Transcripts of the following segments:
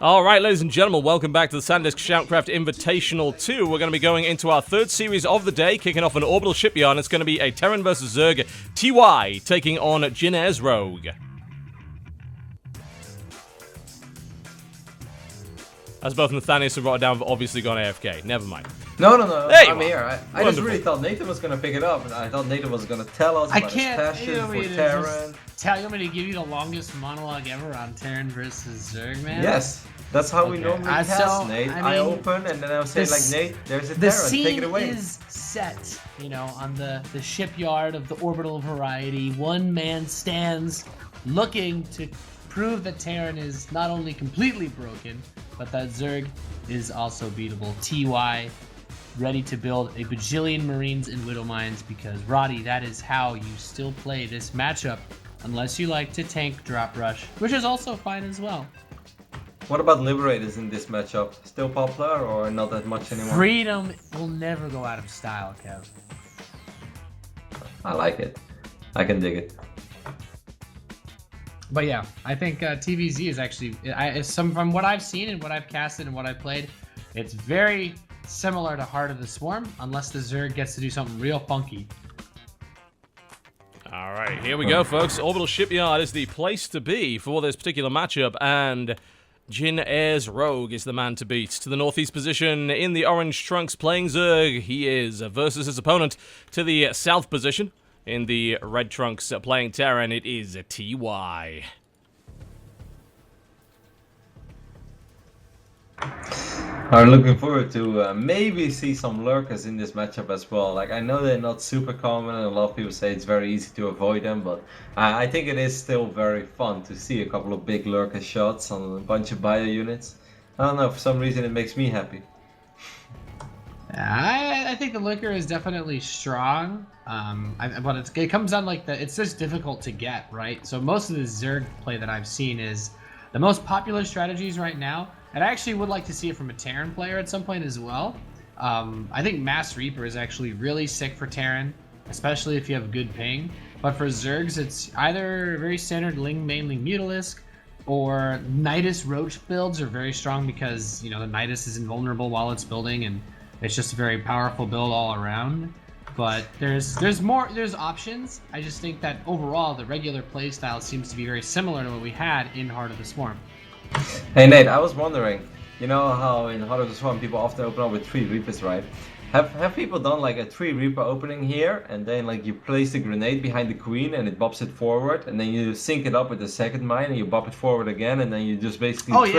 All right, ladies and gentlemen, welcome back to the Sandisk ShoutCraft Invitational II. We're going to be going into our third series of the day, kicking off an Orbital Shipyard, and it's going to be a Terran versus Zerg TY taking on Jin Rogue. As both Nathanius and Rotterdam have obviously gone AFK. Never mind. No, I'm are. here. I just really thought Nathan was going to pick it up, and I thought Nathan was going to tell us about his passion for Terran. You want me to give you the longest monologue ever on Terran versus Zerg, man? Yes, that's how we normally cast, Nate. I open, and then I'll say, like, Nate, there's a Terran, take it away. The scene is set, you know, on the shipyard of the Orbital variety. One man stands looking to prove that Terran is not only completely broken, but that Zerg is also beatable. TY, ready to build a bajillion Marines and Widow Mines, because, Roddy, that is how you still play this matchup, unless you like to tank drop rush, which is also fine as well. What about Liberators in this matchup? Still popular or not that much anymore? Freedom will never go out of style, Kev. I like it. I can dig it. But yeah, I think TVZ is actually, from what I've seen and what I've casted and what I've played, it's very similar to Heart of the Swarm, unless the Zerg gets to do something real funky. All right, here we go, folks. Orbital Shipyard is the place to be for this particular matchup, and Jin Rogue is the man to beat. To the northeast position in the orange trunks playing Zerg, he is versus his opponent to the south position. In the red trunks playing Terran, it is TY. I'm looking forward to maybe see some lurkers in this matchup as well. Like, I know they're not super common, and a lot of people say it's very easy to avoid them, but I think it is still very fun to see a couple of big lurker shots on a bunch of bio units. I don't know, for some reason it makes me happy. I think the lurker is definitely strong, but it comes down like it's just difficult to get, right? So most of the Zerg play that I've seen is the most popular strategies right now, and I actually would like to see it from a Terran player at some point as well. I think Mass Reaper is actually really sick for Terran, especially if you have good ping. But for Zergs, it's either very standard Ling mainly Mutalisk, or Nidus Roach builds are very strong because, you know, the Nidus is invulnerable while it's building, and it's just a very powerful build all around. But there's options. I just think that overall the regular playstyle seems to be very similar to what we had in Heart of the Swarm. Hey Nate, I was wondering, you know how in Heart of the Swarm people often open up with 3 Reapers, right? Have people done like a 3 Reaper opening here, and then like you place the grenade behind the queen and it bops it forward, and then you sync it up with the second mine and you bop it forward again, and then you just basically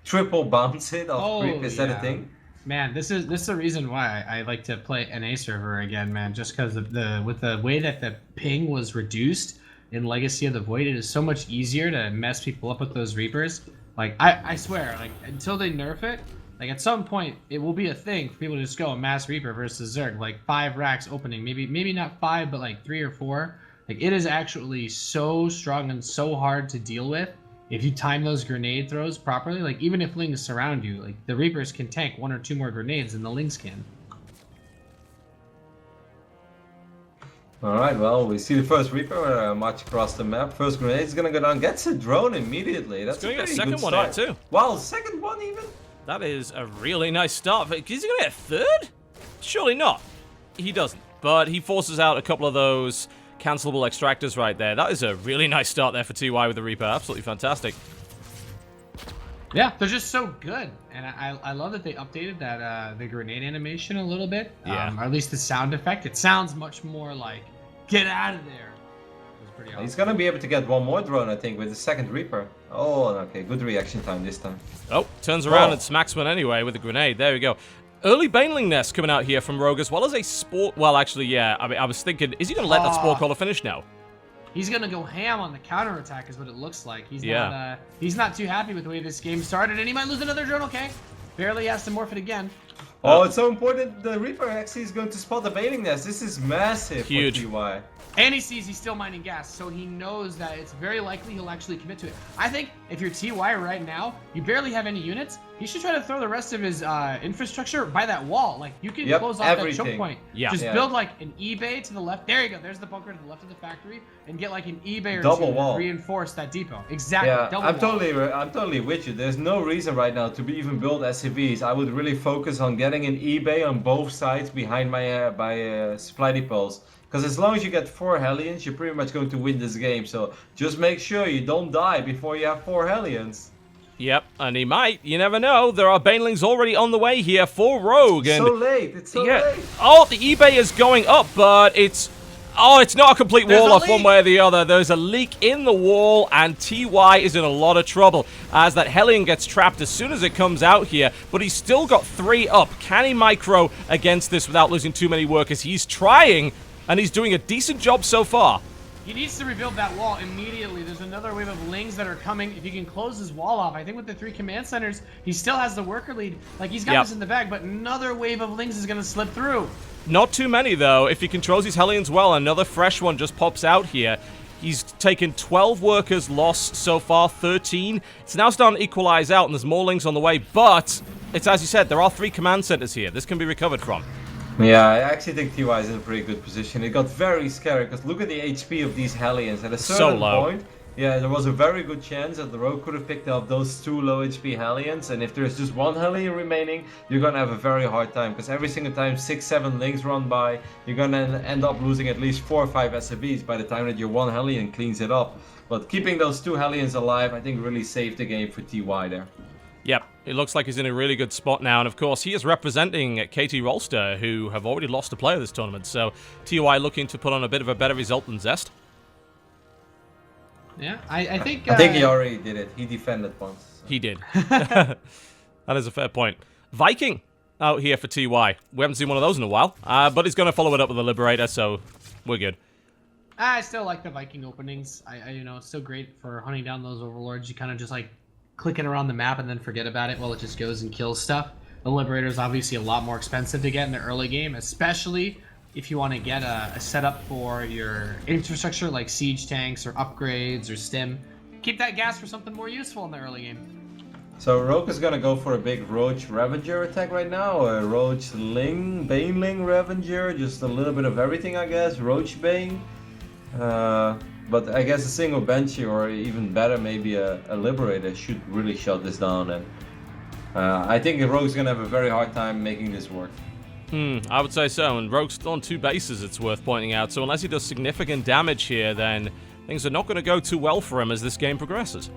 triple bounce it off creep? Is that a thing? Man, this is the reason why I like to play NA server again, man. Just because with the way that the ping was reduced in Legacy of the Void, it is so much easier to mess people up with those Reapers. Like I swear, like until they nerf it, like at some point it will be a thing for people to just go Mass Reaper versus Zerg, like 5 racks opening, maybe not 5, but like 3 or 4. Like it is actually so strong and so hard to deal with. If you time those grenade throws properly, like even if Lings surround you, like the Reapers can tank 1 or 2 more grenades than the Lings can. Alright, well, we see the first Reaper march across the map. First grenade is gonna go down, gets a drone immediately. That's gonna a get a pretty second one out too. Wow, second one even? That is a really nice start. Is he gonna get a third? Surely not. He doesn't, but he forces out a couple of those cancelable extractors right there. That is a really nice start there for TY with the Reaper. Absolutely fantastic. Yeah, they're just so good, and I love that they updated that the grenade animation a little bit. Yeah. Or at least the sound effect. It sounds much more like "get out of there." It was pretty awesome. He's gonna be able to get one more drone, I think, with the second Reaper. Oh, okay, good reaction time this time. Oh, turns around and smacks one anyway with a grenade. There we go. Early Baneling Nest coming out here from Rogue, as well as a Spore. Well, actually, yeah. I mean, I was thinking, is he gonna let that Spore Caller finish now? He's gonna go ham on the counterattack, is what it looks like. He's not too happy with the way this game started, and he might lose another drone. Okay, barely has to morph it again. Oh, it's so important. The Reaper actually is going to spot the bailing nest. This is massive Huge. for TY. And he sees he's still mining gas, so he knows that it's very likely he'll actually commit to it. I think if you're TY right now, you barely have any units, he should try to throw the rest of his infrastructure by that wall. Like, you can close off that choke point. Yeah. Just build like an eBay to the left. There you go. There's the bunker to the left of the factory, and get like an eBay or Double two wall. to reinforce that depot. Exactly. Yeah, Double I'm wall. totally with you. There's no reason right now to be even build SCVs. I would really focus on getting an eBay on both sides behind my supply depots. Because as long as you get 4 Hellions, you're pretty much going to win this game. So just make sure you don't die before you have 4 Hellions. Yep, and he might. You never know. There are banelings already on the way here for Rogue. And So late. It's so late. Oh, the eBay is going up, but it's... Oh, it's not a complete wall off one way or the other. There's a leak in the wall, and TY is in a lot of trouble as that Hellion gets trapped as soon as it comes out here. But he's still got 3 up. Can he micro against this without losing too many workers? He's trying, and he's doing a decent job so far. He needs to rebuild that wall immediately. There's another wave of lings that are coming. If he can close his wall off, I think with the 3 command centers, he still has the worker lead. Like, he's got this in the bag, but another wave of lings is going to slip through. Not too many, though. If he controls his Hellions well, another fresh one just pops out here. He's taken 12 workers lost so far, 13. It's now starting to equalize out, and there's more lings on the way, but it's as you said, there are 3 command centers here. This can be recovered from. Yeah, I actually think TY is in a pretty good position. It got very scary because look at the HP of these Hellions. At a certain point, yeah, there was a very good chance that the Rogue could have picked up those 2 low HP Hellions, and if there's just 1 Hellion remaining, you're gonna have a very hard time because every single time 6-7 lings run by, you're gonna end up losing at least 4 or 5 SCVs by the time that your 1 Hellion cleans it up. But keeping those 2 Hellions alive, I think really saved the game for TY there. Yep, it looks like he's in a really good spot now, and of course he is representing KT Rolster, who have already lost a player this tournament, so TY looking to put on a bit of a better result than Zest. Yeah, I think he already did it. He defended once. So. He did. That is a fair point. Viking out here for TY. We haven't seen one of those in a while, but he's going to follow it up with a Liberator, so we're good. I still like the Viking openings. You know, it's still great for hunting down those overlords. You kind of just like clicking around the map and then forget about it while it just goes and kills stuff. The Liberator is obviously a lot more expensive to get in the early game, especially if you want to get a setup for your infrastructure like siege tanks or upgrades or stim. Keep that gas for something more useful in the early game. So Rogue is gonna go for a big Roach Ravager attack right now, a Roach Baneling Ravager, just a little bit of everything I guess, Roach Bane. But I guess a single Banshee or even better maybe a Liberator should really shut this down, and I think Rogue's gonna have a very hard time making this work. I would say so, and Rogue's still on 2 bases, it's worth pointing out, so unless he does significant damage here, then things are not going to go too well for him as this game progresses.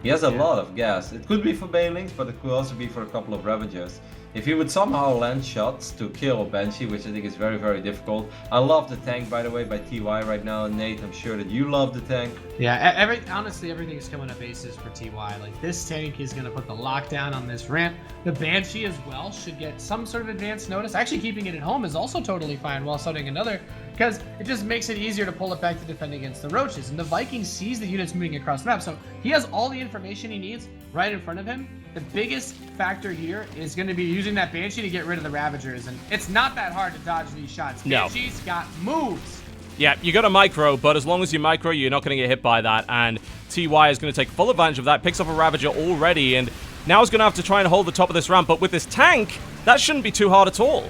He has a lot of gas. It could be for Banelings, but it could also be for a couple of Ravagers. If he would somehow land shots to kill Banshee, which I think is very, very difficult. I love the tank, by the way, by TY right now. Nate, I'm sure that you love the tank. Yeah, honestly, everything is coming up aces for TY. Like, this tank is going to put the lockdown on this ramp. The Banshee as well should get some sort of advance notice. Actually, keeping it at home is also totally fine while starting another, because it just makes it easier to pull it back to defend against the Roaches. And the Viking sees the units moving across the map, so he has all the information he needs right in front of him. The biggest factor here is going to be using that Banshee to get rid of the Ravagers, and it's not that hard to dodge these shots. No. Banshee's got moves. Yeah, you got a micro, but as long as you micro, you're not going to get hit by that, and TY is going to take full advantage of that, picks up a Ravager already, and now is going to have to try and hold the top of this ramp, but with this tank, that shouldn't be too hard at all.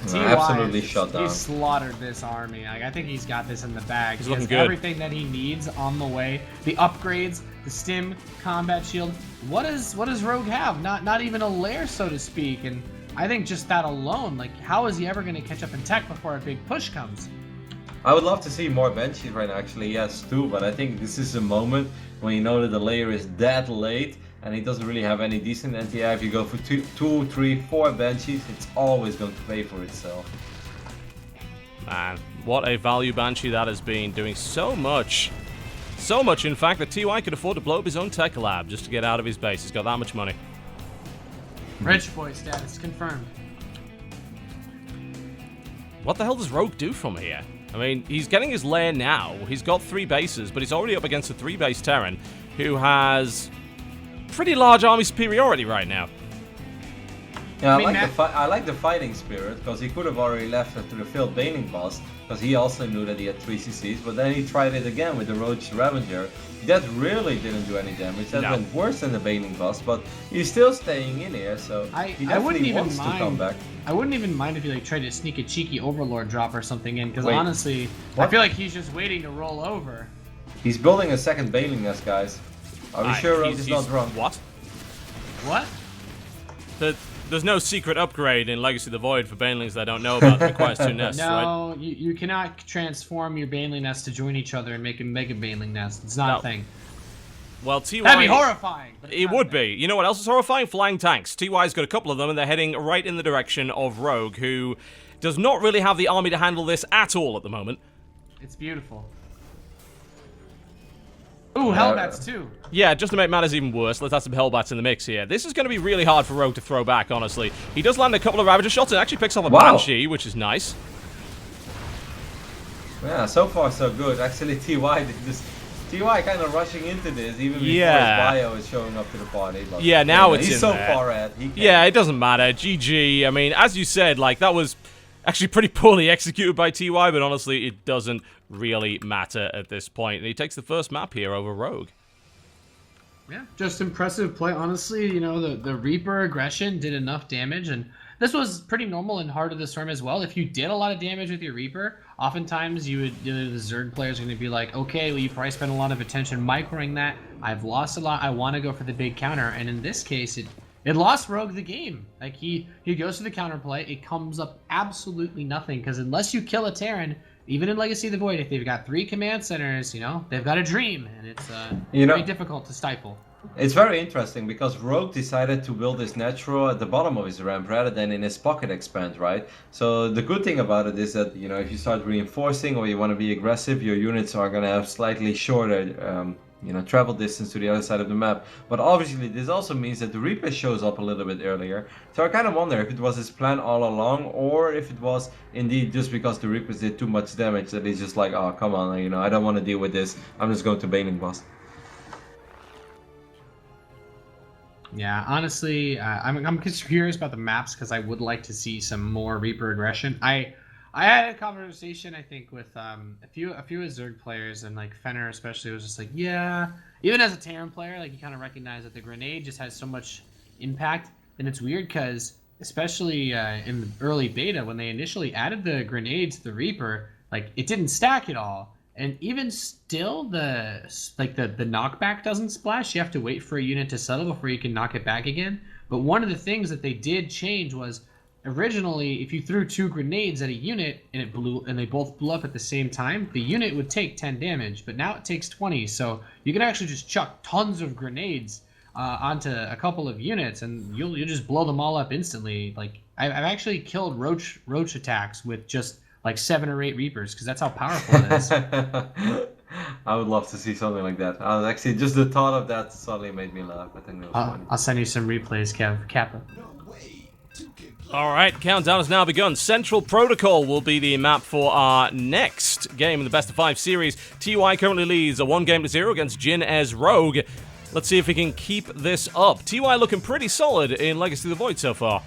TY absolutely shut down. He slaughtered this army. Like, I think he's got this in the bag. He's he looking has good. Everything that he needs on the way. The upgrades, the stim, combat shield. What does Rogue have? Not even a lair, so to speak. And I think just that alone, like, how is he ever going to catch up in tech before a big push comes? I would love to see more Banshees right now, actually, yes, too, but I think this is a moment when you know that the layer is that late and he doesn't really have any decent anti-air. If you go for 2, 3, 4 Banshees, it's always going to pay for itself. Man, what a value Banshee that has been, doing so much. So much, in fact, that TY could afford to blow up his own tech lab just to get out of his base. He's got that much money. Rich boy status confirmed. What the hell does Rogue do from here? I mean, he's getting his lair now. He's got 3 bases, but he's already up against a 3-base Terran who has pretty large army superiority right now. Yeah, I mean, I like the fighting spirit, because he could have already left after the failed Baneling boss, because he also knew that he had 3 CCs, but then he tried it again with the Roach Ravager. That really didn't do any damage, that went worse than the Baneling boss, but he's still staying in here, so he definitely wants to come back. I wouldn't even mind if he like tried to sneak a cheeky Overlord drop or something in, because Wait, honestly, what? I feel like he's just waiting to roll over. He's building a second Baneling nest, guys. Are we sure Rogue is not wrong? What? What? There's no secret upgrade in Legacy of the Void for Banelings that I don't know about that requires 2 nests, right? No, you cannot transform your Baneling nests to join each other and make a Mega Baneling nest. It's not a thing. Well, TY... That'd be horrifying. It would be. You know what else is horrifying? Flying tanks. TY's got a couple of them, and they're heading right in the direction of Rogue, who does not really have the army to handle this at all at the moment. It's beautiful. Ooh, Hellbats too. Yeah, just to make matters even worse, let's add some Hellbats in the mix here. This is going to be really hard for Rogue to throw back, honestly. He does land a couple of Ravager shots and actually picks off a Banshee, which is nice. Yeah, so far so good. Actually, TY kind of rushing into this, even before his bio is showing up to the party. But, yeah, now it's he's in so there. far ahead. Yeah, it doesn't matter. GG. I mean, as you said, like, that was actually pretty poorly executed by TY, but honestly, it doesn't really matter at this point. And he takes the first map here over Rogue. Yeah, just impressive play. Honestly, you know, the Reaper aggression did enough damage, and this was pretty normal in Heart of the Storm as well. If you did a lot of damage with your Reaper, oftentimes the Zerg players are going to be like, okay, well, you probably spent a lot of attention microing that. I've lost a lot. I want to go for the big counter. And in this case, it lost Rogue the game. Like, he goes to the counterplay. It comes up absolutely nothing, because unless you kill a Terran, even in Legacy of the Void, if they've got 3 command centers, you know, they've got a dream, and it's very difficult to stifle. It's very interesting because Rogue decided to build his natural at the bottom of his ramp rather than in his pocket expand, right? So the good thing about it is that, you know, if you start reinforcing or you want to be aggressive, your units are going to have slightly shorter you know, travel distance to the other side of the map. But obviously this also means that the Reaper shows up a little bit earlier. So I kind of wonder if it was his plan all along, or if it was indeed just because the Reapers did too much damage that he's just like, oh, come on, you know, I don't want to deal with this. I'm just going to Baneling boss. Yeah, honestly, I'm just curious about the maps, because I would like to see some more Reaper aggression. I had a conversation, I think, with a few Zerg players, and like Fenner especially was just like, yeah, even as a Terran player, like, you kind of recognize that the grenade just has so much impact. And it's weird because, especially in the early beta, when they initially added the grenade to the Reaper, like, it didn't stack at all. And even still, the knockback doesn't splash. You have to wait for a unit to settle before you can knock it back again. But one of the things that they did change was, originally, if you threw 2 grenades at a unit and they both blew up at the same time, the unit would take 10 damage. But now it takes 20, so you can actually just chuck tons of grenades onto a couple of units, and you'll just blow them all up instantly. Like, I've actually killed roach attacks with just like 7 or 8 Reapers, because that's how powerful it is. I would love to see something like that. Actually, just the thought of that suddenly made me laugh. I think that was funny. I'll send you some replays, Kappa. Alright, countdown has now begun. Central Protocol will be the map for our next game in the Best of 5 series. TY currently leads a 1-0 against Jin as Rogue. Let's see if he can keep this up. TY looking pretty solid in Legacy of the Void so far.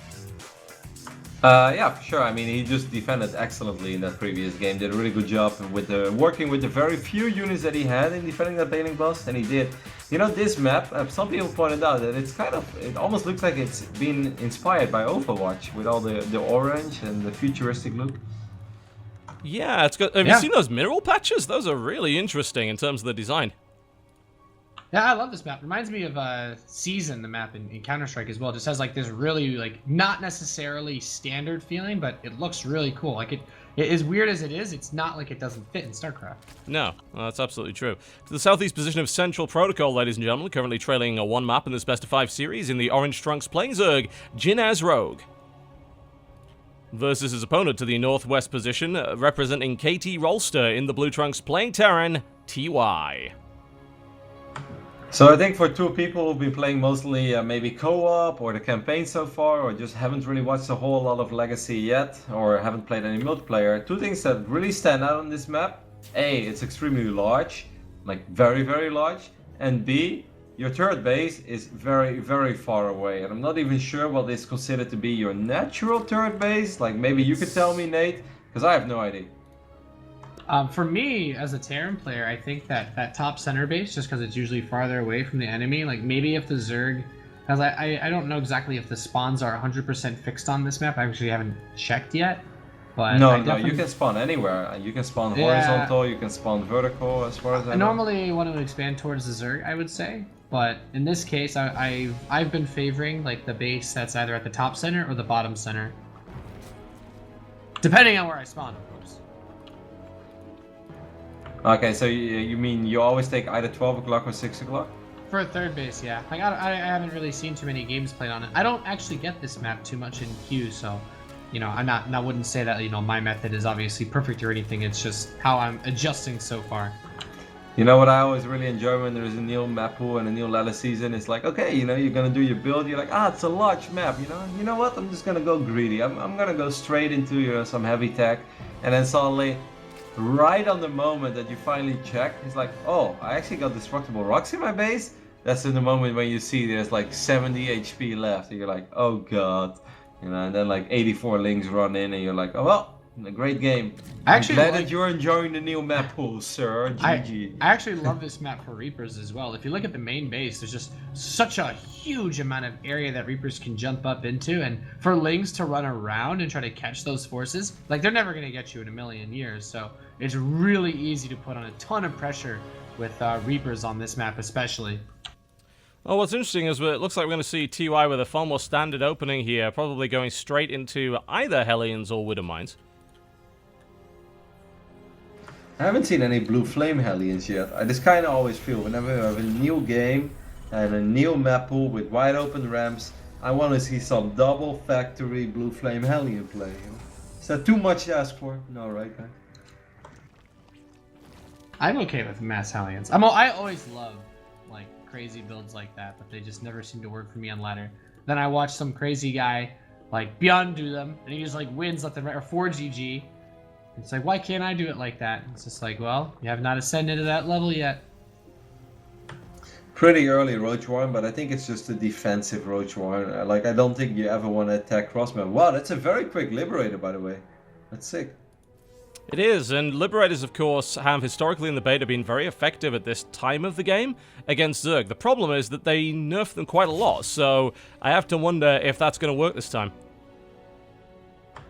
Yeah, for sure. I mean, he just defended excellently in that previous game. Did a really good job with working with the very few units that he had in defending that Baneling boss, and he did. You know, this map, some people pointed out that it almost looks like it's been inspired by Overwatch with all the orange and the futuristic look. Yeah, it's good. Have you seen those mineral patches? Those are really interesting in terms of the design. Yeah, I love this map. Reminds me of Season, the map in Counter-Strike as well. It just has like this really, like, not necessarily standard feeling, but it looks really cool. Like, it as weird as it is, it's not like it doesn't fit in StarCraft. No, that's absolutely true. To the southeast position of Central Protocol, ladies and gentlemen, currently trailing a 1 map in this Best of 5 series in the Orange Trunks playing Zerg, Jin as Rogue. Versus his opponent to the northwest position, representing KT Rolster in the Blue Trunks playing Terran, TY. So I think for 2 people who've been playing mostly maybe co-op or the campaign so far, or just haven't really watched a whole lot of Legacy yet, or haven't played any multiplayer, 2 things that really stand out on this map. A, it's extremely large, like very, very large. And B, your turret base is very, very far away, and I'm not even sure what is considered to be your natural turret base. Like, maybe you could tell me, Nate, because I have no idea. For me, as a Terran player, I think that top center base, just because it's usually farther away from the enemy, like maybe if the Zerg, because I don't know exactly if the spawns are 100% fixed on this map. I actually haven't checked yet. But No, you can spawn anywhere. You can spawn horizontal, you can spawn vertical, as far as I know. I normally want to expand towards the Zerg, I would say. But in this case, I've been favoring like the base that's either at the top center or the bottom center. Depending on where I spawn, of course. Okay, so you mean you always take either 12 o'clock or 6 o'clock? For a third base, yeah. Like I haven't really seen too many games played on it. I don't actually get this map too much in queue, so you know, I wouldn't say that, you know, my method is obviously perfect or anything. It's just how I'm adjusting so far. You know what I always really enjoy when there's a new map pool and a new ladder season? It's like, okay, you know, you're gonna do your build. You're like, it's a large map. You know what? I'm just gonna go greedy. I'm gonna go straight into some heavy tech, and then suddenly, right on the moment that you finally check, it's like, oh, I actually got destructible rocks in my base. That's in the moment when you see there's like 70 HP left, and you're like, oh god. You know, and then like 84 links run in, and you're like, oh well, a great game. I'm glad that you're enjoying the new map pool, sir. GG. I actually love this map for Reapers as well. If you look at the main base, there's just such a huge amount of area that Reapers can jump up into, and for Lings to run around and try to catch those forces, like they're never going to get you in a million years. So it's really easy to put on a ton of pressure with Reapers on this map especially. Well, what's interesting is it looks like we're going to see TY with a far more standard opening here, probably going straight into either Hellions or Widow Mines. I haven't seen any Blue Flame Hellions yet. I just kind of always feel whenever I have a new game and a new map pool with wide open ramps, I want to see some double factory Blue Flame Hellion play. Is that too much to ask for? No, right, guys? I'm okay with mass Hellions. I always love like crazy builds like that, but they just never seem to work for me on ladder. Then I watch some crazy guy like Beyond do them, and he just like wins left and right, or 4GG. It's like, why can't I do it like that? It's just like, well, you have not ascended to that level yet. Pretty early Roach Warren, but I think it's just a defensive Roach Warren. Like, I don't think you ever want to attack Crossman. Wow, that's a very quick Liberator, by the way. That's sick. It is, and Liberators, of course, have historically in the beta been very effective at this time of the game against Zerg. The problem is that they nerf them quite a lot, so I have to wonder if that's going to work this time.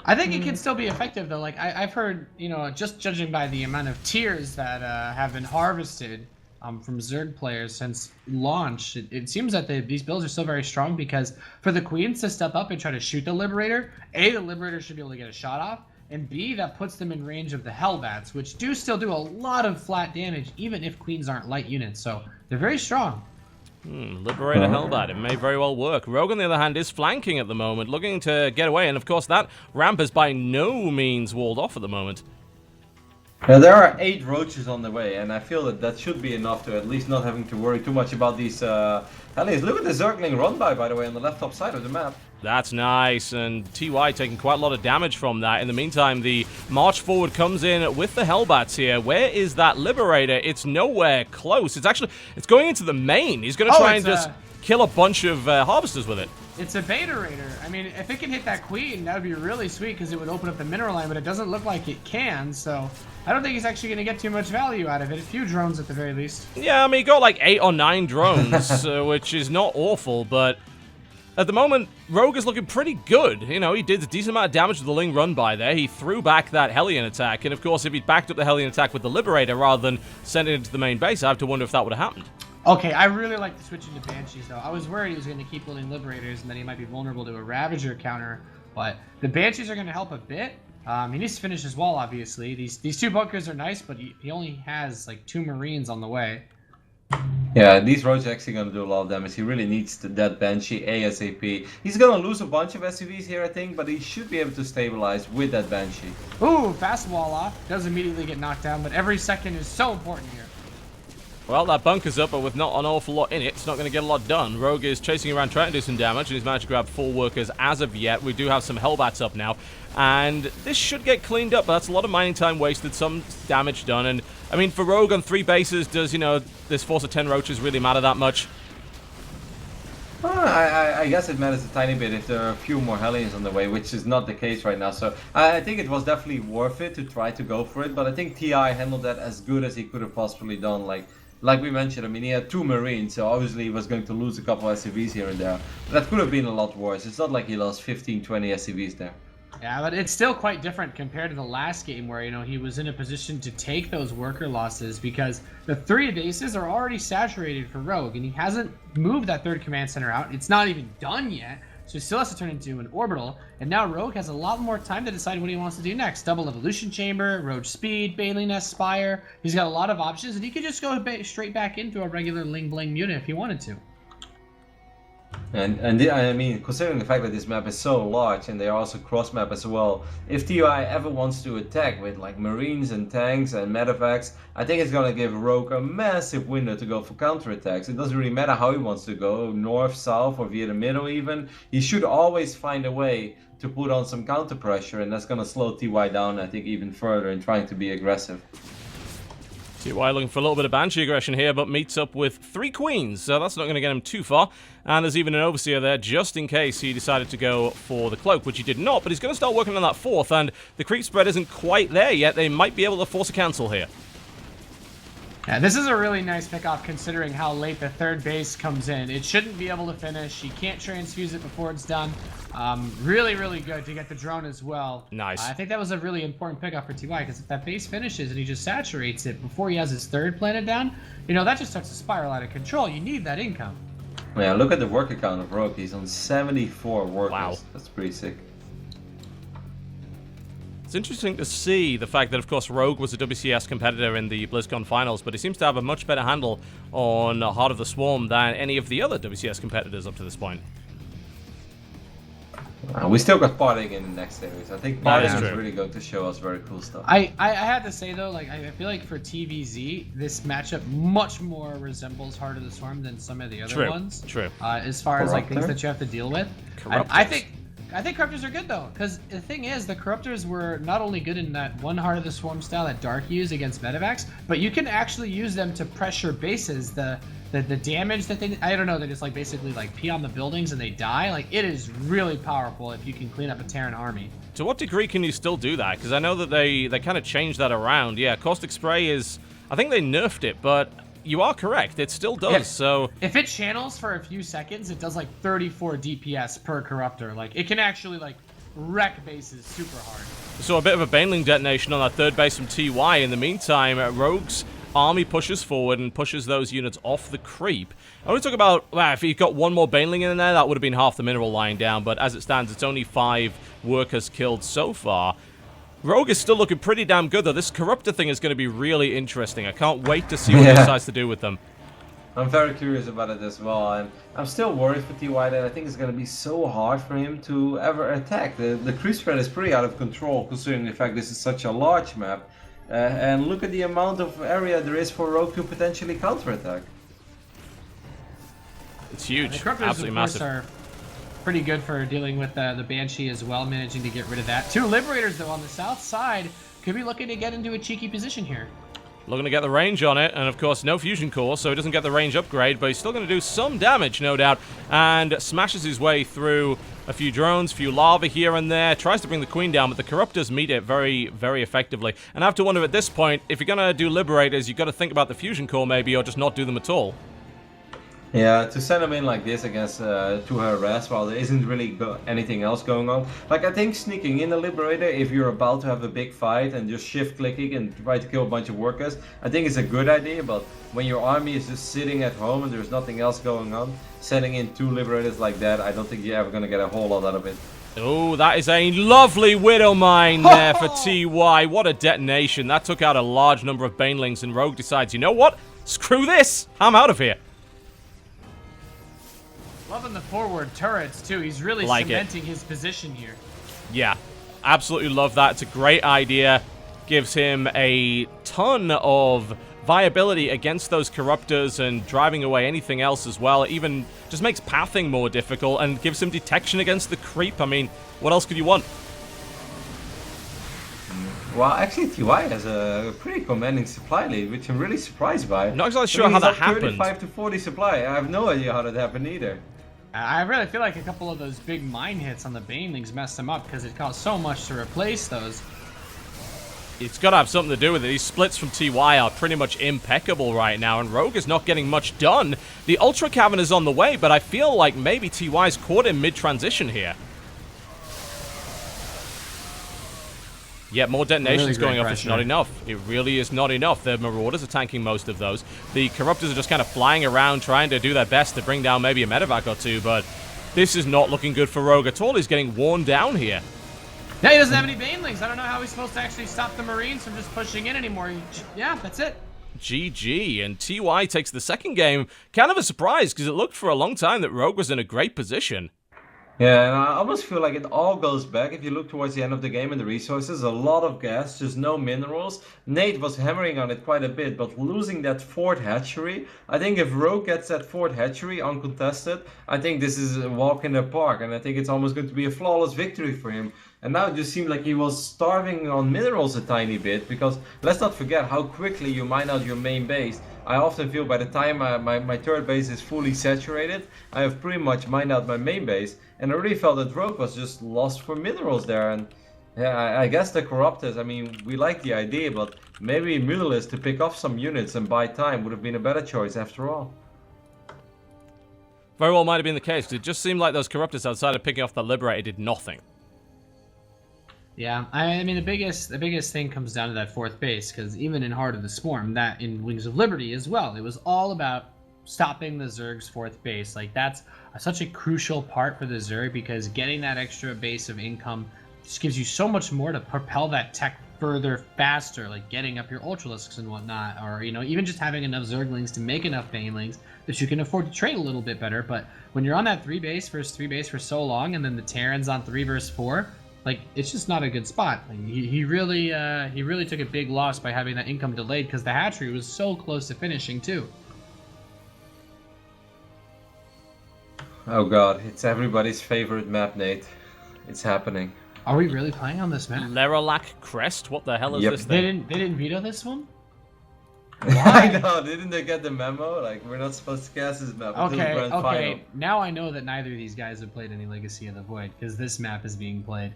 I think it can still be effective, though. Like, I've heard, you know, just judging by the amount of tiers that have been harvested from Zerg players since launch, it seems that these builds are still very strong because for the Queens to step up and try to shoot the Liberator, A, the Liberator should be able to get a shot off, and B, that puts them in range of the Hellbats, which do still do a lot of flat damage, even if Queens aren't light units, so they're very strong. Liberator Hellbat, it may very well work. Rogue, on the other hand, is flanking at the moment, looking to get away, and of course that ramp is by no means walled off at the moment. Yeah, there are 8 roaches on the way, and I feel that that should be enough to at least not having to worry too much about these Hellions. Look at the Zergling run by the way, on the left top side of the map. That's nice, and TY taking quite a lot of damage from that. In the meantime, the march forward comes in with the Hellbats here. Where is that Liberator? It's nowhere close. It's going into the main. He's going to try and just kill a bunch of Harvesters with it. It's a Beta Raider. I mean, if it can hit that Queen, that would be really sweet because it would open up the mineral line, but it doesn't look like it can, so I don't think he's actually going to get too much value out of it. A few drones at the very least. Yeah, I mean, he got like 8 or 9 drones, which is not awful, but at the moment, Rogue is looking pretty good. You know, he did a decent amount of damage with the Ling run by there. He threw back that Hellion attack, and of course, if he'd backed up the Hellion attack with the Liberator rather than sending it into the main base, I have to wonder if that would have happened. Okay, I really like the switch into Banshees, though. I was worried he was going to keep building Liberators and then he might be vulnerable to a Ravager counter, but the Banshees are going to help a bit. He needs to finish his wall, obviously. These 2 bunkers are nice, but he only has, like, 2 Marines on the way. Yeah, these roads are actually going to do a lot of damage. He really needs that Banshee ASAP. He's going to lose a bunch of SCVs here, I think, but he should be able to stabilize with that Banshee. Ooh, fast wall off. Does immediately get knocked down, but every second is so important here. Well, that bunker's up, but with not an awful lot in it, it's not going to get a lot done. Rogue is chasing around trying to do some damage, and he's managed to grab 4 workers as of yet. We do have some Hellbats up now, and this should get cleaned up, but that's a lot of mining time wasted, some damage done, and I mean, for Rogue on 3 bases, does, you know, this force of 10 roaches really matter that much? I guess it matters a tiny bit if there are a few more Hellions on the way, which is not the case right now. So I think it was definitely worth it to try to go for it. But I think TI handled that as good as he could have possibly done. Like we mentioned, I mean, he had 2 Marines, so obviously he was going to lose a couple SCVs here and there. But that could have been a lot worse. It's not like he lost 15, 20 SCVs there. Yeah, but it's still quite different compared to the last game where, you know, he was in a position to take those worker losses because the 3 bases are already saturated for Rogue, and he hasn't moved that 3rd command center out. It's not even done yet, so he still has to turn into an orbital, and now Rogue has a lot more time to decide what he wants to do next. Double Evolution Chamber, Rogue Speed, Baneling Nest Spire. He's got a lot of options, and he could just go straight back into a regular Ling Bling unit if he wanted to. And I mean, considering the fact that this map is so large and they are also cross map as well, if TI ever wants to attack with like Marines and tanks and medevacs, I think it's gonna give Rogue a massive window to go for counterattacks. It doesn't really matter how he wants to go, north, south, or via the middle even. He should always find a way to put on some counter pressure, and that's gonna slow TY down, I think, even further in trying to be aggressive. TY looking for a little bit of Banshee aggression here, but meets up with 3 Queens, so that's not going to get him too far. And there's even an Overseer there, just in case he decided to go for the Cloak, which he did not, but he's going to start working on that 4th, and the creep spread isn't quite there yet. They might be able to force a cancel here. Yeah, this is a really nice pickoff considering how late the 3rd base comes in. It shouldn't be able to finish. You can't transfuse it before it's done. Really, really good to get the drone as well. Nice. I think that was a really important pickoff for TY because if that base finishes and he just saturates it before he has his 3rd planted down, you know, that just starts to spiral out of control. You need that income. Yeah, look at the worker count of Rogue. He's on 74 workers. Wow. That's pretty sick. It's interesting to see the fact that, of course, Rogue was a WCS competitor in the BlizzCon finals, but he seems to have a much better handle on Heart of the Swarm than any of the other WCS competitors up to this point. We still got Parting in the next series. I think Parting is true. really going to show us very cool stuff. I had to say though, like I feel like for TVZ, this matchup much more resembles Heart of the Swarm than some of the other ones. True. As far as like things Corruptor? that you have to deal with. Corruptors. I think Corruptors are good though, because the thing is, the Corruptors were not only good in that one Heart of the Swarm style that Dark used against Medevacs, but you can actually use them to pressure bases. The damage that I don't know, they just like basically like pee on the buildings and they die. Like it is really powerful if you can clean up a Terran army. To what degree can you still do that? Because I know that they kind of changed that around. Yeah, Caustic Spray is... I think they nerfed it, but you are correct. It still does, so... If it channels for a few seconds, it does like 34 DPS per Corruptor. Like it can actually like wreck bases super hard. So a bit of a Baneling detonation on that 3rd base from TY. In the meantime, Rogue's army pushes forward and pushes those units off the creep. I want to talk about, well, if he got one more Baneling in there, that would have been half the mineral lying down, but as it stands, it's only 5 workers killed so far. Rogue is still looking pretty damn good, though. This Corruptor thing is going to be really interesting. I can't wait to see what he decides to do with them. I'm very curious about it as well, and I'm still worried for TY that I think it's going to be so hard for him to ever attack. The creep spread is pretty out of control, considering the fact this is such a large map. And look at the amount of area there is for Rogue to potentially counterattack. It's huge. The Corruptors, Absolutely of massive. course, are pretty good for dealing with the Banshee as well, managing to get rid of that. 2 Liberators, though, on the south side could be looking to get into a cheeky position here. Looking to get the range on it, and of course no fusion core, so he doesn't get the range upgrade, but he's still going to do some damage, no doubt, and smashes his way through a few drones, few lava here and there, tries to bring the Queen down, but the Corruptors meet it very, very effectively. And I have to wonder at this point, if you're going to do Liberators, you've got to think about the fusion core maybe, or just not do them at all. Yeah, to send them in like this against to harass while there isn't really anything else going on. Like I think sneaking in a Liberator if you're about to have a big fight and just shift clicking and try to kill a bunch of workers, I think it's a good idea, but when your army is just sitting at home and there's nothing else going on, sending in 2 Liberators like that, I don't think you're ever going to get a whole lot out of it. Oh, that is a lovely Widow Mine there for TY. What a detonation. That took out a large number of Banelings, and Rogue decides, you know what? Screw this. I'm out of here. Loving the forward turrets, too. He's really cementing his position here. Yeah, absolutely love that. It's a great idea. Gives him a ton of viability against those Corruptors and driving away anything else as well. It even just makes pathing more difficult and gives him detection against the creep. I mean, what else could you want? Well, actually, TY has a pretty commanding supply lead, which I'm really surprised by. Not exactly sure how that happened. 35 to 40 supply. I have no idea how that happened either. I really feel like a couple of those big mine hits on the Banelings messed him up because it cost so much to replace those. It's got to have something to do with it. These splits from TY are pretty much impeccable right now, and Rogue is not getting much done. The Ultra Cavern is on the way, but I feel like maybe TY's caught him mid-transition here. Yet more detonations Really going off. It's not enough. It really is not enough. The Marauders are tanking most of those. The Corruptors are just kind of flying around, trying to do their best to bring down maybe a medevac or two, but this is not looking good for Rogue at all. He's getting worn down here. Yeah, he doesn't have any Banelings. I don't know how he's supposed to actually stop the Marines from just pushing in anymore. Yeah, that's it. GG, and TY takes the second game. Kind of a surprise, because it looked for a long time that Rogue was in a great position. Yeah, and I almost feel like it all goes back. If you look towards the end of the game and the resources, a lot of gas, just no minerals. Nate was hammering on it quite a bit, but losing that fourth hatchery, I think if Rogue gets that fourth hatchery uncontested, I think this is a walk in the park, and I think it's almost going to be a flawless victory for him. And now it just seemed like he was starving on minerals a tiny bit, because let's not forget how quickly you mine out your main base. I often feel by the time my third base is fully saturated, I have pretty much mined out my main base. And I really felt that Rogue was just lost for minerals there. And yeah, I guess the Corruptors, I mean, we like the idea, but maybe Mutalisk to pick off some units and buy time would have been a better choice after all. Very well might have been the case. It just seemed like those Corruptors outside of picking off the Liberator did nothing. Yeah, I mean the biggest thing comes down to that fourth base, because even in Heart of the Swarm, that in Wings of Liberty as well, it was all about stopping the Zerg's fourth base. Like that's such a crucial part for the Zerg, because getting that extra base of income just gives you so much more to propel that tech further faster, like getting up your Ultralisks and whatnot, or you know, even just having enough Zerglings to make enough Banelings that you can afford to trade a little bit better. But when you're on that 3 base versus 3 base for so long, and then the Terrans on 3 versus 4, like it's just not a good spot. Like, he really took a big loss by having that income delayed, because the hatchery was so close to finishing too. Oh god, it's everybody's favorite map, Nate. It's happening. Are we really playing on this map? Lilac Crest? What the hell is this thing? They didn't veto this one? I know, didn't they get the memo? Like, we're not supposed to cast this map until the grand final. Now I know that neither of these guys have played any Legacy of the Void, because this map is being played.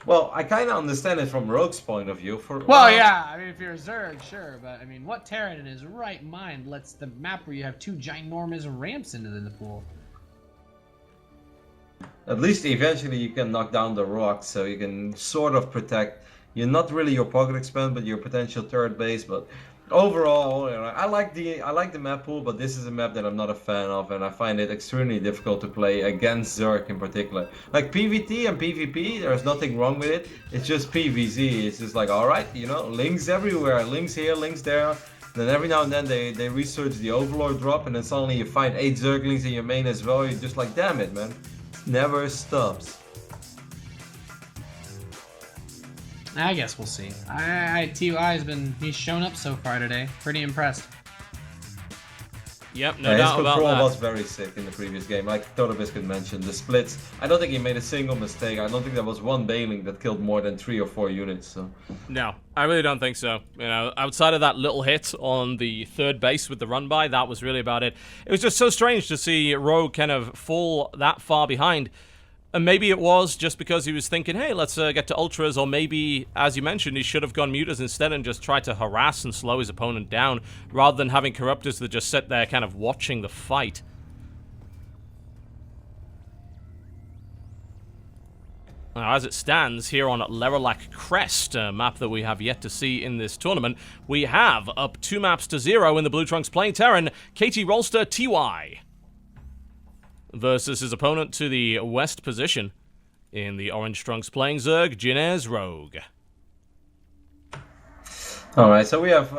Well, I kind of understand it from Rogue's point of view. Well, yeah, I mean, if you're a Zerg, sure, but I mean, what Terran in his right mind lets the map where you have 2 ginormous ramps into the pool? At least eventually you can knock down the rocks, so you can sort of protect. You're not really your pocket expand, but your potential third base. But overall, you know, I like the map pool, but this is a map that I'm not a fan of, and I find it extremely difficult to play against Zerg in particular. Like PvT and PvP, there's nothing wrong with it. It's just PvZ. It's just like, all right, you know, links everywhere, links here, links there. Then every now and then they research the Overlord drop, and then suddenly you find 8 Zerglings in your main as well. You're just like, damn it, man, it never stops. I guess we'll see. He's shown up so far today. Pretty impressed. Yep, no doubt about that. His control was very sick in the previous game, like TotalBiscuit mentioned. The splits, I don't think he made a single mistake. I don't think there was one Baneling that killed more than 3 or 4 units. So. No, I really don't think so. You know, outside of that little hit on the third base with the run by, that was really about it. It was just so strange to see Rogue kind of fall that far behind. And maybe it was just because he was thinking, hey, let's get to Ultras, or maybe, as you mentioned, he should have gone Mutas instead and just tried to harass and slow his opponent down, rather than having Corruptors that just sit there kind of watching the fight. Now, as it stands here on Lilac Crest, a map that we have yet to see in this tournament, we have up 2 maps to 0 in the Blue Trunks playing Terran, KT Rolster TY. Versus his opponent to the west position in the Orange Trunks playing Zerg, Jinez Rogue. Alright, so we have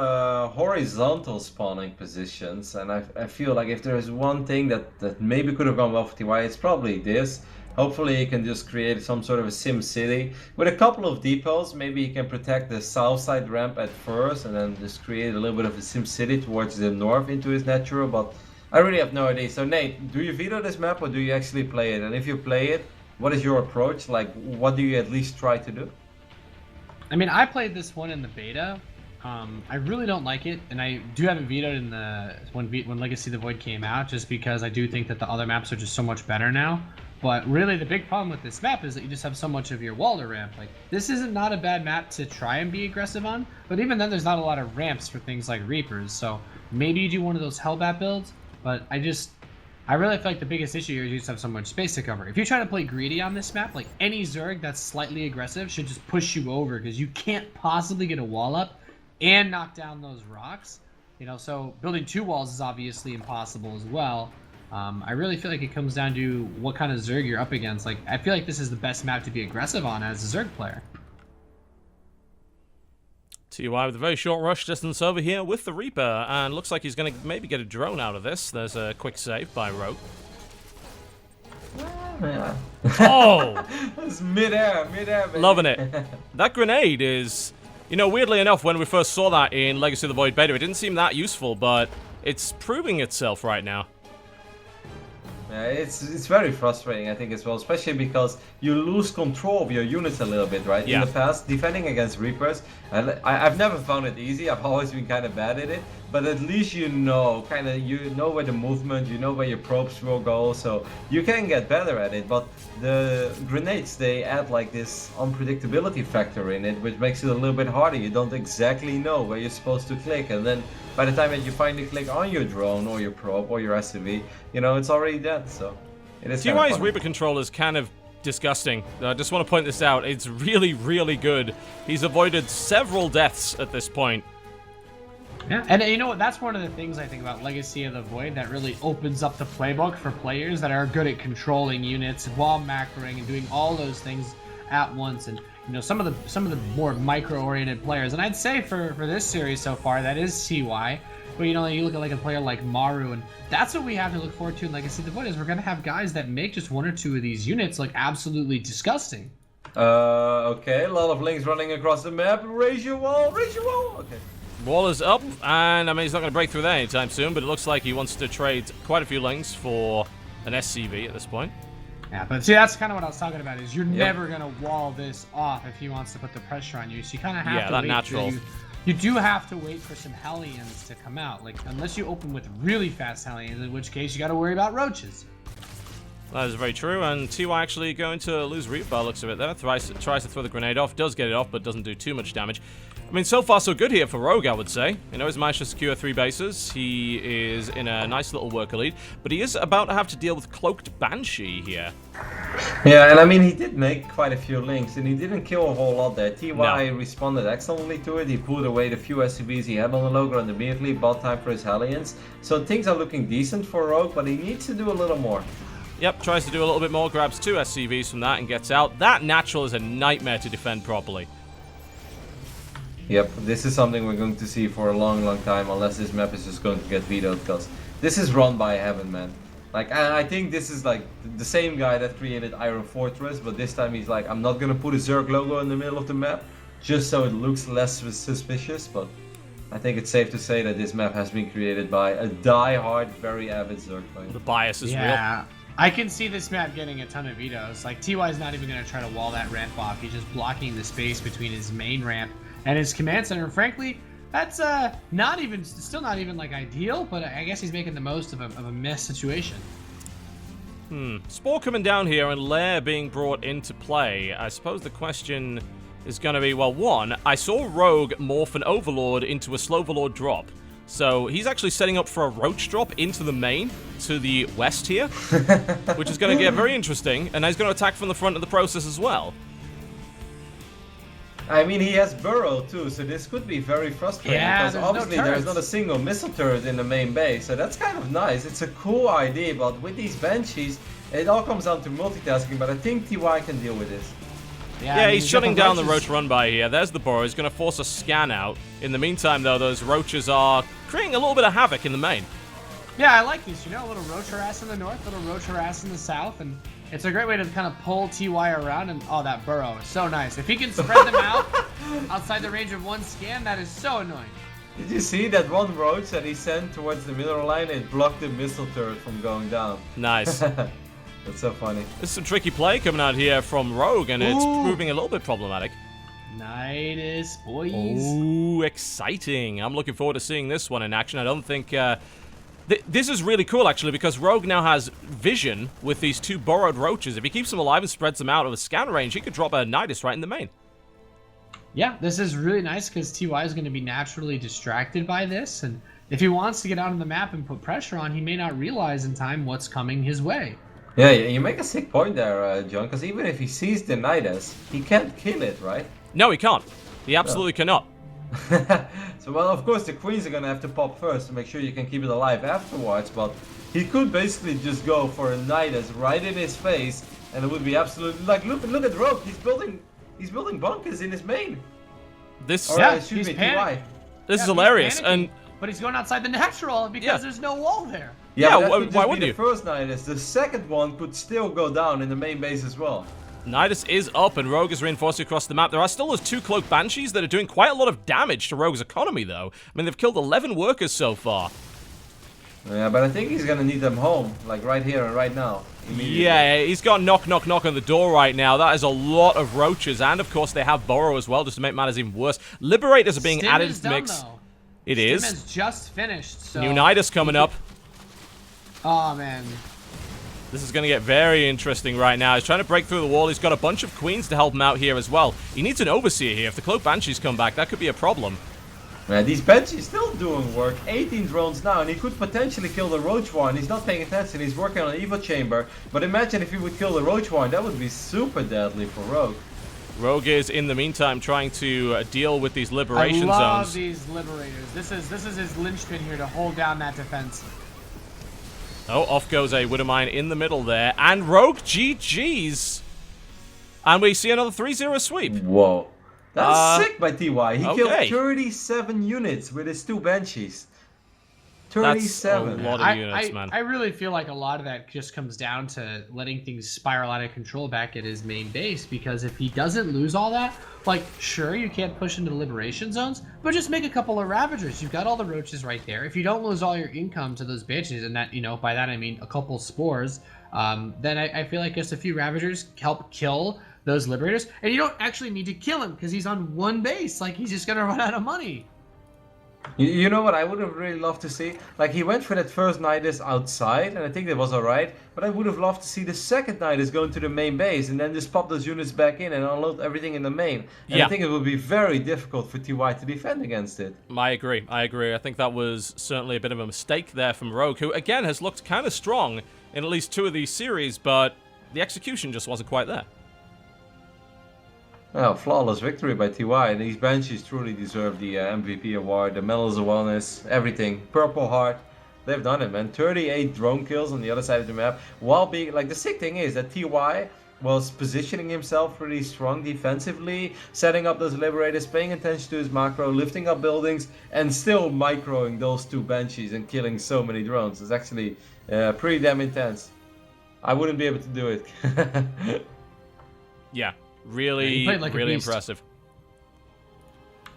horizontal spawning positions, and I feel like if there is one thing that maybe could have gone well for TY, it's probably this. Hopefully he can just create some sort of a sim city with a couple of depots. Maybe he can protect the south side ramp at first, and then just create a little bit of a sim city towards the north into his natural, but I really have no idea. So Nate, do you veto this map or do you actually play it? And if you play it, what is your approach? Like, what do you at least try to do? I mean, I played this one in the beta. I really don't like it, and I do have it vetoed in the when Legacy of the Void came out, just because I do think that the other maps are just so much better now. But really, the big problem with this map is that you just have so much of your wall to ramp. Like, this isn't not a bad map to try and be aggressive on, but even then, there's not a lot of ramps for things like Reapers. So maybe you do one of those Hellbat builds, but I really feel like the biggest issue here is you just have so much space to cover. If you're trying to play greedy on this map, like any Zerg that's slightly aggressive should just push you over, because you can't possibly get a wall up and knock down those rocks. You know, so building 2 walls is obviously impossible as well. I really feel like it comes down to what kind of Zerg you're up against. Like, I feel like this is the best map to be aggressive on as a Zerg player. TY with a very short rush distance over here with the Reaper, and looks like he's going to maybe get a drone out of this. There's a quick save by Rogue. Yeah. Oh! It's midair, baby. Loving it. That grenade is, you know, weirdly enough, when we first saw that in Legacy of the Void beta, it didn't seem that useful, but it's proving itself right now. Yeah, it's very frustrating, I think, as well, especially because you lose control of your units a little bit, right? Yeah. In the past, defending against Reapers, I've never found it easy. I've always been kind of bad at it, but at least you know where the movement, you know where your probes will go, so you can get better at it. But the grenades, they add like this unpredictability factor in it, which makes it a little bit harder. You don't exactly know where you're supposed to click, and then by the time that you finally click on your drone or your probe or your SCV, you know, it's already dead, so it is kind of TY's fun. Reaper control is kind of disgusting. I just want to point this out. It's really, really good. He's avoided several deaths at this point. Yeah, and you know what? That's one of the things I think about Legacy of the Void that really opens up the playbook for players that are good at controlling units while macroing and doing all those things at once. And you know, some of the more micro-oriented players, and I'd say for this series so far, that is TY. But you know, you look at like a player like Maru, and that's what we have to look forward to in Legacy of the Void, is we're gonna have guys that make just 1 or 2 of these units like absolutely disgusting. Okay, a lot of links running across the map. Raise your wall, okay. Wall is up, and I mean, he's not going to break through that anytime soon, but it looks like he wants to trade quite a few links for an SCV at this point. Yeah, but see, that's kind of what I was talking about, is you're never going to wall this off if he wants to put the pressure on you. So you kind of have to wait. Natural. You do have to wait for some Hellions to come out. Like, unless you open with really fast Hellions, in which case you got to worry about roaches. That is very true, and TY actually going to lose Reap by the looks of it there. Tries to throw the grenade off, does get it off, but doesn't do too much damage. I mean, so far so good here for Rogue, I would say. You know, he's managed to secure 3 bases. He is in a nice little worker lead, but he is about to have to deal with Cloaked Banshee here. Yeah, and I mean, he did make quite a few links, and he didn't kill a whole lot there. TY responded excellently to it. He pulled away the few SCVs he had on the logo and immediately bought time for his Hellions. So things are looking decent for Rogue, but he needs to do a little more. Yep, tries to do a little bit more, grabs 2 SCVs from that and gets out. That natural is a nightmare to defend properly. Yep, this is something we're going to see for a long, long time, unless this map is just going to get vetoed, because this is run by Heaven, man. Like, I think this is like the same guy that created Iron Fortress, but this time he's like, I'm not gonna put a Zerg logo in the middle of the map, just so it looks less suspicious, but I think it's safe to say that this map has been created by a die-hard, very avid Zerg player. The bias is real. Yeah, I can see this map getting a ton of vetoes. Like, TY's not even going to try to wall that ramp off. He's just blocking the space between his main ramp and his command center. And frankly, that's still not even like ideal, but I guess he's making the most of a mess situation. Spore coming down here and Lair being brought into play. I suppose the question is going to be, well, one, I saw Rogue morph an Overlord into a Sloverlord drop. So he's actually setting up for a Roach drop into the main to the west here, which is going to get very interesting, and he's going to attack from the front of the process as well. I mean, he has Burrow too, so this could be very frustrating, because obviously there's not a single missile turret in the main base, so that's kind of nice. It's a cool idea, but with these Banshees, it all comes down to multitasking, but I think TY can deal with this. Yeah, I mean, he's shutting down the Roach run by here. There's the Burrow. He's going to force a scan out. In the meantime, though, those Roaches are creating a little bit of havoc in the main. Yeah, I like these. You know, a little Roach harass in the north, a little Roach harass in the south, and it's a great way to kind of pull TY around. And oh, that Burrow is so nice. If he can spread them out outside the range of one scan, that is so annoying. Did you see that one Roach that he sent towards the middle line? It blocked the missile turret from going down. Nice. That's so funny. This is some tricky play coming out here from Rogue, and it's proving a little bit problematic. Nidus, boys. Oh, exciting. I'm looking forward to seeing this one in action. I don't think... this is really cool, actually, because Rogue now has vision with these 2 borrowed roaches. If he keeps them alive and spreads them out of a scan range, he could drop a Nidus right in the main. Yeah, this is really nice because TY is going to be naturally distracted by this, and if he wants to get out on the map and put pressure on, he may not realize in time what's coming his way. Yeah, you make a sick point there, John, because even if he sees the Nidus, he can't kill it, right? No, he can't. He absolutely cannot. So, well, of course, the queens are gonna have to pop first to make sure you can keep it alive afterwards, but he could basically just go for a Nidus right in his face, and it would be absolutely like, look at Rogue. He's building bunkers in his main. This, Or, Yeah, excuse he's me, TY. panicked. this is Yeah, he's hilarious, panicking, and but he's going outside the natural because Yeah. there's no wall there. Yeah, but that could why just wouldn't be you? the first Nidus. The second one could still go down in the main base as well. Nidus is up, and Rogue is reinforced across the map. There are still those 2 Cloak Banshees that are doing quite a lot of damage to Rogue's economy, though. I mean, they've killed 11 workers so far. Yeah, but I think he's gonna need them home, like right here and right now. immediately. Yeah, he's got knock, knock, knock on the door right now. That is a lot of roaches, and of course they have Burrow as well, just to make matters even worse. Liberators are being Stim added is to the done, mix. though. It Stim is. has just finished, so... New Nidus coming up. Oh, man. This is going to get very interesting right now. He's trying to break through the wall. He's got a bunch of queens to help him out here as well. He needs an overseer here. If the Cloak Banshees come back, that could be a problem. Yeah, these Banshees still doing work. 18 drones now, and he could potentially kill the Roach one. He's not paying attention. He's working on an Evo Chamber. But imagine if he would kill the Roach one. That would be super deadly for Rogue. Rogue is, in the meantime, trying to deal with these liberation I love zones. these liberators. This is his linchpin here to hold down that defense. Oh, off goes a Widowmine in the middle there. And Rogue GG's. And we see another 3-0 sweep. Whoa. That's sick by TY. He killed okay. 37 units with his 2 Banshees. That's 37. a lot of units, man. I really feel like a lot of that just comes down to letting things spiral out of control back at his main base, because if he doesn't lose all that, like, sure, you can't push into the liberation zones, but just make a couple of Ravagers. You've got all the roaches right there. If you don't lose all your income to those Banshees, and that, you know, by that I mean a couple spores, then I feel like just a few Ravagers help kill those liberators, and you don't actually need to kill him because he's on 1 base. Like, he's just gonna run out of money. You know what I would have really loved to see? Like, he went for that first Nidus outside, and I think that was alright, but I would have loved to see the second Nidus go into the main base and then just pop those units back in and unload everything in the main. And Yeah. I think it would be very difficult for TY to defend against it. I agree. I think that was certainly a bit of a mistake there from Rogue, who, again, has looked kind of strong in at least 2 of these series, but the execution just wasn't quite there. Well, flawless victory by TY. These Banshees truly deserve the MVP award, the Medals of Wellness, everything. Purple Heart. They've done it, man. 38 drone kills on the other side of the map. While being, like, the sick thing is that TY was positioning himself really strong defensively, setting up those Liberators, paying attention to his macro, lifting up buildings, and still microing those 2 Banshees and killing so many drones. It's actually pretty damn intense. I wouldn't be able to do it. Yeah, really, played like a really beast. impressive.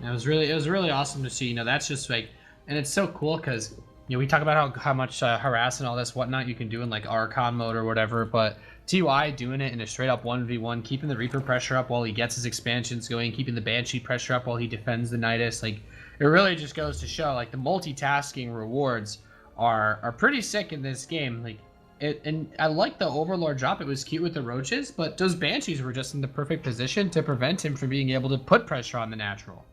It was really awesome to see. You know, that's just like, and it's so cool because, you know, we talk about how much harass and all this whatnot you can do in like Archon mode or whatever, but TY doing it in a straight up 1v1, keeping the Reaper pressure up while he gets his expansions going, keeping the Banshee pressure up while he defends the Nidus. Like, it really just goes to show, like, the multitasking rewards are pretty sick in this game. Like, and I like the Overlord drop. It was cute with the roaches, but those Banshees were just in the perfect position to prevent him from being able to put pressure on the natural.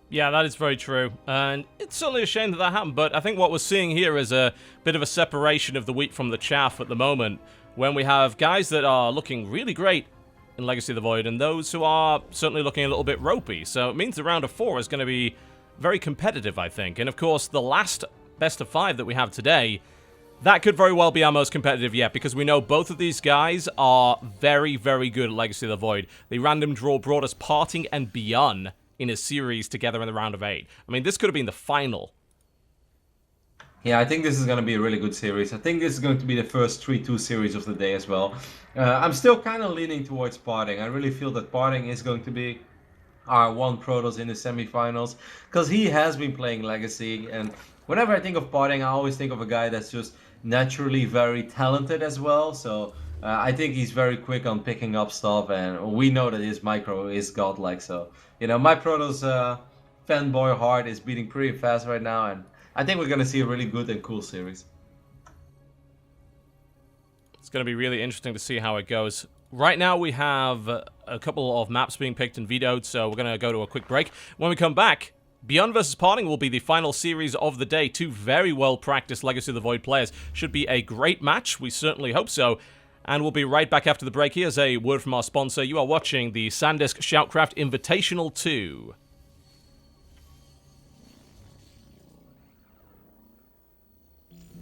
Yeah, that is very true, and it's certainly a shame that that happened, but I think what we're seeing here is a bit of a separation of the wheat from the chaff at the moment, when we have guys that are looking really great in Legacy of the Void, and those who are certainly looking a little bit ropey, so it means the round of 4 is going to be very competitive, I think, and of course, the last best of 5 that we have today, that could very well be our most competitive yet, because we know both of these guys are very, very good at Legacy of the Void. The random draw brought us Parting and Beyond in a series together in the round of 8. I mean, this could have been the final. Yeah, I think this is going to be a really good series. I think this is going to be the first 3-2 series of the day as well. I'm still kind of leaning towards Parting. I really feel that Parting is going to be our one Protoss in the semifinals, because he has been playing Legacy, and whenever I think of Parting, I always think of a guy that's just naturally very talented as well. So I think he's very quick on picking up stuff, and we know that his micro is godlike. So, you know, my Protoss fanboy heart is beating pretty fast right now, and I think we're gonna see a really good and cool series. It's going to be really interesting to see how it goes. Right now we have a couple of maps being picked and vetoed, so we're going to go to a quick break. When we come back, Beyond vs. Parting will be the final series of the day. Two very well-practiced Legacy of the Void players. Should be a great match. We certainly hope so. And we'll be right back after the break. Here's a word from our sponsor. You are watching the Sandisk ShoutCraft Invitational II.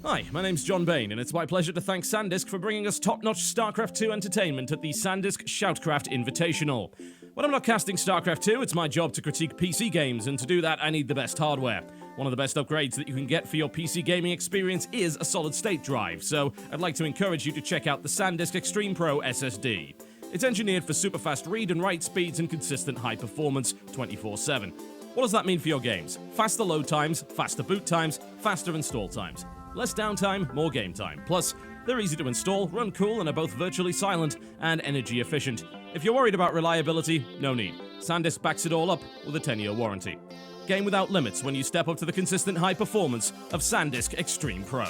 Hi, my name's John Bain, and it's my pleasure to thank Sandisk for bringing us top-notch StarCraft 2 entertainment at the Sandisk ShoutCraft Invitational. When I'm not casting StarCraft 2, it's my job to critique PC games, and to do that, I need the best hardware. One of the best upgrades that you can get for your PC gaming experience is a solid-state drive, so I'd like to encourage you to check out the Sandisk Extreme Pro SSD. It's engineered for super-fast read and write speeds and consistent high performance 24/7. What does that mean for your games? Faster load times, faster boot times, faster install times. Less downtime, more game time. Plus, they're easy to install, run cool, and are both virtually silent and energy efficient. If you're worried about reliability, no need. Sandisk backs it all up with a 10-year warranty. Game without limits when you step up to the consistent high performance of Sandisk Extreme Pro.